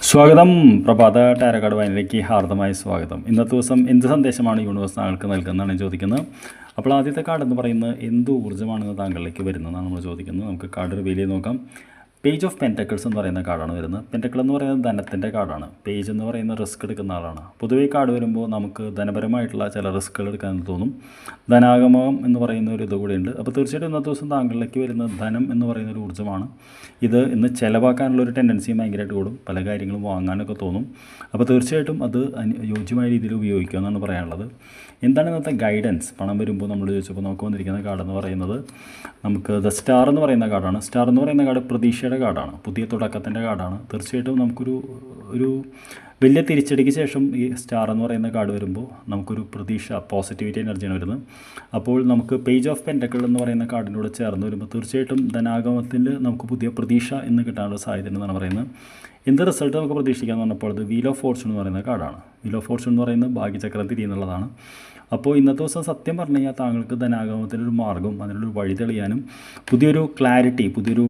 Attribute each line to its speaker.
Speaker 1: സ്വാഗതം. പ്രഭാത ടാരക്കാട് വായനയിലേക്ക് ഹാർദമായ സ്വാഗതം. ഇന്നത്തെ ദിവസം എന്ത് സന്ദേശമാണ് യൂണിവേഴ്സ് താങ്കൾക്ക് നൽകുന്നതാണ് ചോദിക്കുന്നത്. അപ്പോൾ ആദ്യത്തെ കാർഡ് എന്ന് പറയുന്നത് എന്ത് ഊർജ്ജമാണെന്ന് താങ്കളിലേക്ക് വരുന്നതാണ് നമ്മൾ ചോദിക്കുന്നത്. നമുക്ക് കാർഡ് റിവീൽ ചെയ്ത് നോക്കാം. പേജ് ഓഫ് പെൻറ്റക്കിൾസ് എന്ന് പറയുന്ന കാർഡാണ് വരുന്നത്. പെൻറ്റക്കിൾ എന്ന് പറയുന്നത് ധനത്തിൻ്റെ കാർഡാണ്. പേജ് എന്ന് പറയുന്നത് റിസ്ക് എടുക്കുന്ന ആളാണ്. പൊതുവേ കാർഡ് വരുമ്പോൾ നമുക്ക് ധനപരമായിട്ടുള്ള ചില റിസ്ക്കുകൾ എടുക്കാൻ തോന്നും. ധനാഗമം എന്ന് പറയുന്ന ഒരു ഇത് കൂടിയുണ്ട്. അപ്പോൾ തീർച്ചയായിട്ടും ഇന്നത്തെ ദിവസം താങ്കളിലേക്ക് വരുന്ന ധനം എന്ന് പറയുന്ന ഒരു ഊർജ്ജമാണ്. ഇത് ഇന്ന് ചിലവാക്കാനുള്ളൊരു ടെൻഡൻസിയും ഭയങ്കരമായിട്ട് കൂടും. പല കാര്യങ്ങളും വാങ്ങാനൊക്കെ തോന്നും. അപ്പോൾ തീർച്ചയായിട്ടും അത് യോജ്യമായ രീതിയിൽ ഉപയോഗിക്കുക എന്നാണ് പറയാനുള്ളത്. എന്താണ് ഇന്നത്തെ ഗൈഡൻസ്? പണം വരുമ്പോൾ നമ്മൾ ചോദിച്ചപ്പോൾ നമുക്ക് വന്നിരിക്കുന്ന കാർഡ് എന്ന് പറയുന്നത് നമുക്ക് ദ സ്റ്റാർ എന്ന് പറയുന്ന കാർഡാണ്. സ്റ്റാർ എന്ന് പറയുന്ന കാർഡ് പ്രതീക്ഷയുടെ കാർഡാണ്, പുതിയ തുടക്കത്തിൻ്റെ കാർഡാണ്. തീർച്ചയായിട്ടും നമുക്കൊരു വലിയ തിരിച്ചടിക്ക് ശേഷം ഈ സ്റ്റാർ എന്ന് പറയുന്ന കാർഡ് വരുമ്പോൾ നമുക്കൊരു പ്രതീക്ഷ, പോസിറ്റിവിറ്റി എനർജിയാണ് വരുന്നത്. അപ്പോൾ നമുക്ക് പേജ് ഓഫ് പെൻറ്റക്കിൾ എന്ന് പറയുന്ന കാർഡിനോട് ചേർന്ന് വരുമ്പോൾ തീർച്ചയായിട്ടും ധനാഗമത്തിൽ നമുക്ക് പുതിയ പ്രതീക്ഷ എന്ന് കിട്ടാനുള്ള സാധ്യത എന്നാണ് പറയുന്നത്. എന്ത് റിസൾട്ട് നമുക്ക് പ്രതീക്ഷിക്കാമെന്ന് പറഞ്ഞപ്പോൾ അത് വീൽ ഓഫ് ഫോർച്യൂൺ എന്ന് പറയുന്ന കാർഡാണ്. വീൽ ഓഫ് ഫോർച്യൂൺ എന്ന് പറയുന്നത് ഭാഗ്യചക്രം തിരിയുന്നുള്ളതാണ്. അപ്പോൾ ഇന്നത്തെ ദിവസം സത്യം പറഞ്ഞു കഴിഞ്ഞാൽ താങ്കൾക്ക് ധനാഗമത്തിനൊരു മാർഗ്ഗം, അതിനൊരു വഴി തെളിയാനും പുതിയൊരു ക്ലാരിറ്റി, പുതിയൊരു